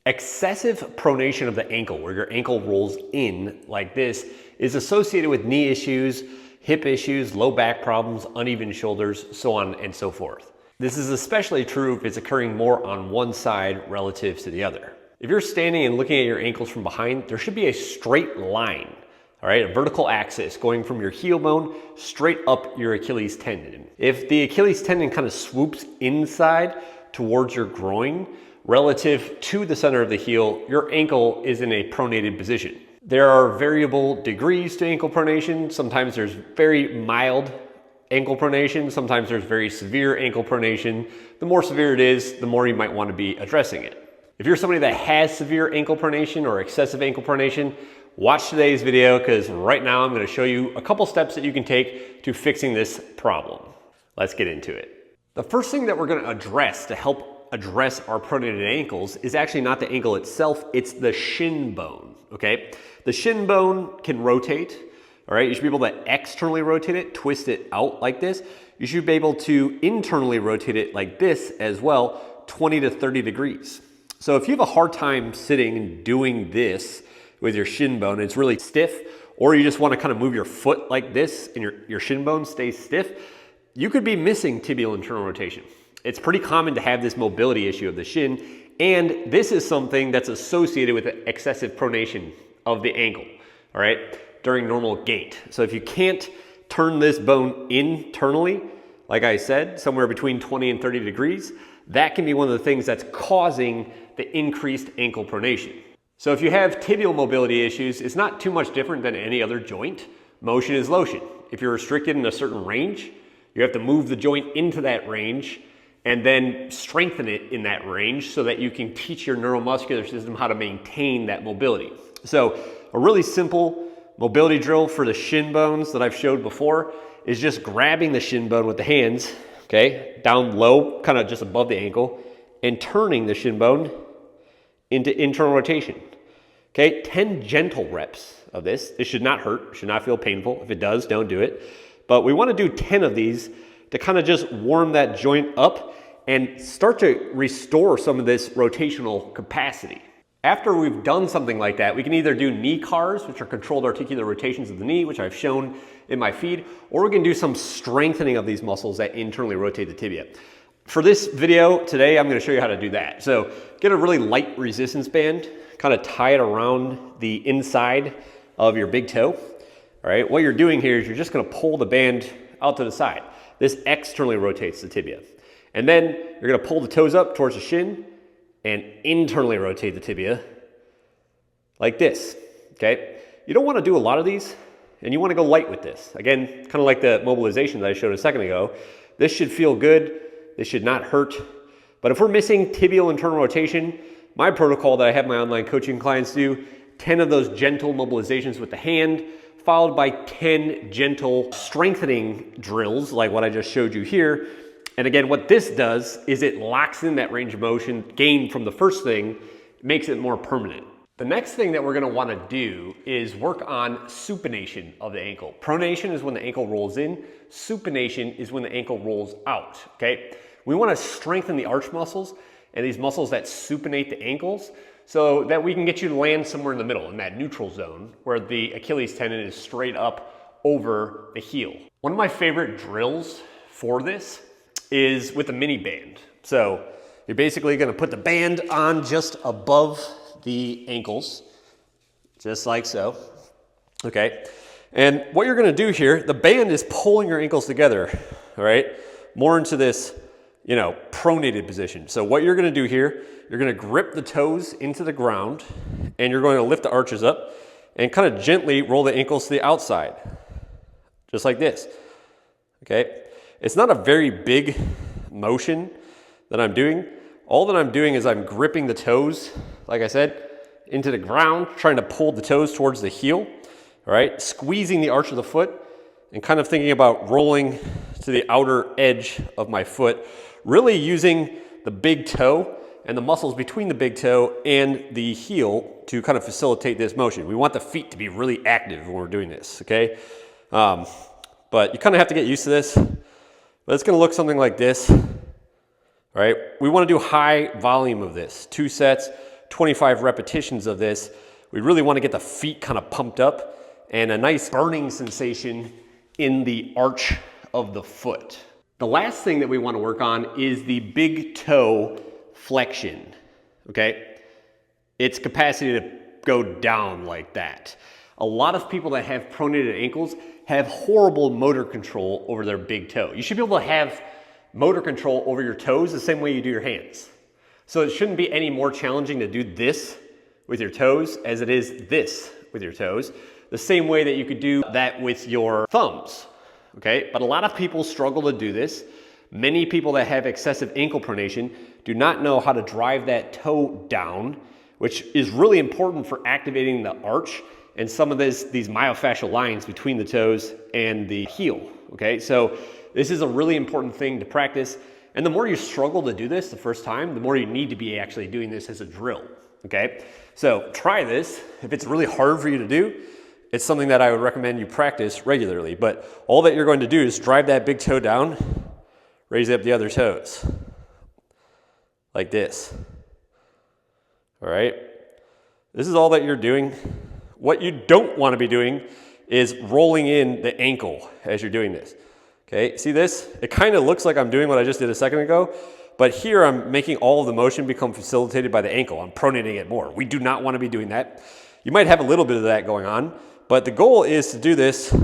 Excessive pronation of the ankle, where your ankle rolls in like this, is associated with knee issues, hip issues, low back problems, uneven shoulders, so on and so forth. This is especially true if it's occurring more on one side relative to the other. If you're standing and looking at your ankles from behind, there should be a straight line, all right, a vertical axis going from your heel bone straight up your Achilles tendon. If the Achilles tendon kind of swoops inside towards your groin, relative to the center of the heel, your ankle is in a pronated position. There are variable degrees to ankle pronation. Sometimes there's very mild ankle pronation. Sometimes there's very severe ankle pronation. The more severe it is, the more you might want to be addressing it. If you're somebody that has severe ankle pronation or excessive ankle pronation, watch today's video, because right now I'm going to show you a couple steps that you can take to fixing this problem. Let's get into it. The first thing that we're going to address to help address our pronated ankles is actually not the ankle itself, it's the shin bone, okay? The shin bone can rotate, all right? You should be able to externally rotate it, twist it out like this. You should be able to internally rotate it like this as well, 20 to 30 degrees. So if you have a hard time sitting and doing this with your shin bone, it's really stiff, or you just want to kind of move your foot like this and your shin bone stays stiff, you could be missing tibial internal rotation. It's pretty common to have this mobility issue of the shin, and this is something that's associated with excessive pronation of the ankle, all right, during normal gait. So if you can't turn this bone internally, like I said, somewhere between 20 and 30 degrees, that can be one of the things that's causing the increased ankle pronation. So if you have tibial mobility issues, it's not too much different than any other joint. Motion is motion. If you're restricted in a certain range, you have to move the joint into that range and then strengthen it in that range so that you can teach your neuromuscular system how to maintain that mobility. So a really simple mobility drill for the shin bones that I've showed before is just grabbing the shin bone with the hands, okay, down low, kind of just above the ankle, and turning the shin bone into internal rotation. Okay, 10 gentle reps of this. This should not hurt, should not feel painful. If it does, don't do it. But we want to do 10 of these to kind of just warm that joint up and start to restore some of this rotational capacity. After we've done something like that, we can either do knee cars, which are controlled articular rotations of the knee, which I've shown in my feed, or we can do some strengthening of these muscles that internally rotate the tibia. For this video today, I'm going to show you how to do that. So get a really light resistance band, kind of tie it around the inside of your big toe. All right, what you're doing here is you're just going to pull the band out to the side. This externally rotates the tibia. And then you're going to pull the toes up towards the shin and internally rotate the tibia like this, okay? You don't want to do a lot of these, and you want to go light with this. Again, kind of like the mobilization that I showed a second ago. This should feel good. This should not hurt. But if we're missing tibial internal rotation, my protocol that I have my online coaching clients do, 10 of those gentle mobilizations with the hand, followed by 10 gentle strengthening drills like what I just showed you here. And again, what this does is it locks in that range of motion gained from the first thing, makes it more permanent. The next thing that we're going to want to do is work on supination of the ankle. Pronation is when the ankle rolls in. Supination is when the ankle rolls out, okay? We want to strengthen the arch muscles and these muscles that supinate the ankles so that we can get you to land somewhere in the middle, in that neutral zone, where the Achilles tendon is straight up over the heel. One of my favorite drills for this is with a mini band. So you're basically going to put the band on just above the ankles, just like so, okay? And what you're going to do here, the band is pulling your ankles together, all right? More into this, pronated position. So what you're going to do here, you're going to grip the toes into the ground, and you're going to lift the arches up and kind of gently roll the ankles to the outside, just like this, okay? It's not a very big motion that I'm doing. All that I'm doing is I'm gripping the toes, like I said, into the ground, trying to pull the toes towards the heel, all right? Squeezing the arch of the foot and kind of thinking about rolling to the outer edge of my foot, really using the big toe and the muscles between the big toe and the heel to kind of facilitate this motion. We want the feet to be really active when we're doing this, okay? But you kind of have to get used to this. But it's going to look something like this, all right? We want to do high volume of this, 2 sets, 25 repetitions of this, we really want to get the feet kind of pumped up and a nice burning sensation in the arch of the foot. The last thing that we want to work on is the big toe flexion, okay? Its capacity to go down like that. A lot of people that have pronated ankles have horrible motor control over their big toe. You should be able to have motor control over your toes the same way you do your hands. So it shouldn't be any more challenging to do this with your toes as it is this with your toes, the same way that you could do that with your thumbs, okay? But a lot of people struggle to do this. Many people that have excessive ankle pronation do not know how to drive that toe down, which is really important for activating the arch and some of these myofascial lines between the toes and the heel, okay? So this is a really important thing to practice. And the more you struggle to do this the first time, the more you need to be actually doing this as a drill, okay? So try this. If it's really hard for you to do, it's something that I would recommend you practice regularly. But all that you're going to do is drive that big toe down, raise up the other toes, like this, all right? This is all that you're doing. What you don't want to be doing is rolling in the ankle as you're doing this. Okay, see this? It kind of looks like I'm doing what I just did a second ago, but here I'm making all of the motion become facilitated by the ankle. I'm pronating it more. We do not want to be doing that. You might have a little bit of that going on, but the goal is to do this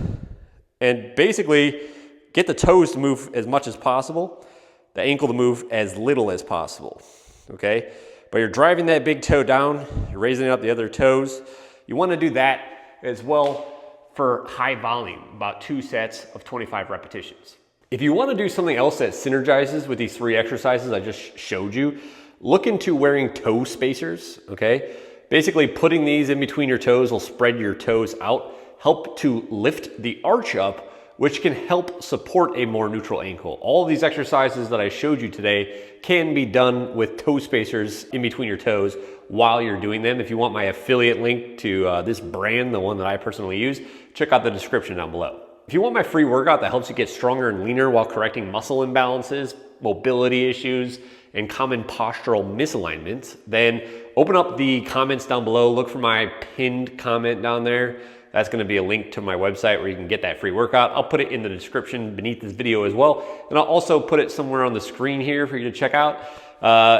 and basically get the toes to move as much as possible, the ankle to move as little as possible, okay? But you're driving that big toe down, you're raising up the other toes. You want to do that as well for high volume, about 2 sets of 25 repetitions. If you want to do something else that synergizes with these 3 exercises I just showed you, look into wearing toe spacers, okay? Basically putting these in between your toes will spread your toes out, help to lift the arch up, which can help support a more neutral ankle. All of these exercises that I showed you today can be done with toe spacers in between your toes while you're doing them. If you want my affiliate link to this brand, the one that I personally use, check out the description down below. If you want my free workout that helps you get stronger and leaner while correcting muscle imbalances, mobility issues, and common postural misalignments, then open up the comments down below. Look for my pinned comment down there. That's going to be a link to my website where you can get that free workout. I'll put it in the description beneath this video as well. And I'll also put it somewhere on the screen here for you to check out.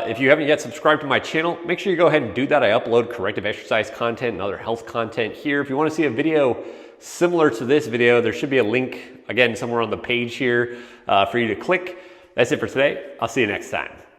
If you haven't yet subscribed to my channel, make sure you go ahead and do that. I upload corrective exercise content and other health content here. If you want to see a video similar to this video, there should be a link, again, somewhere on the page here for you to click. That's it for today. I'll see you next time.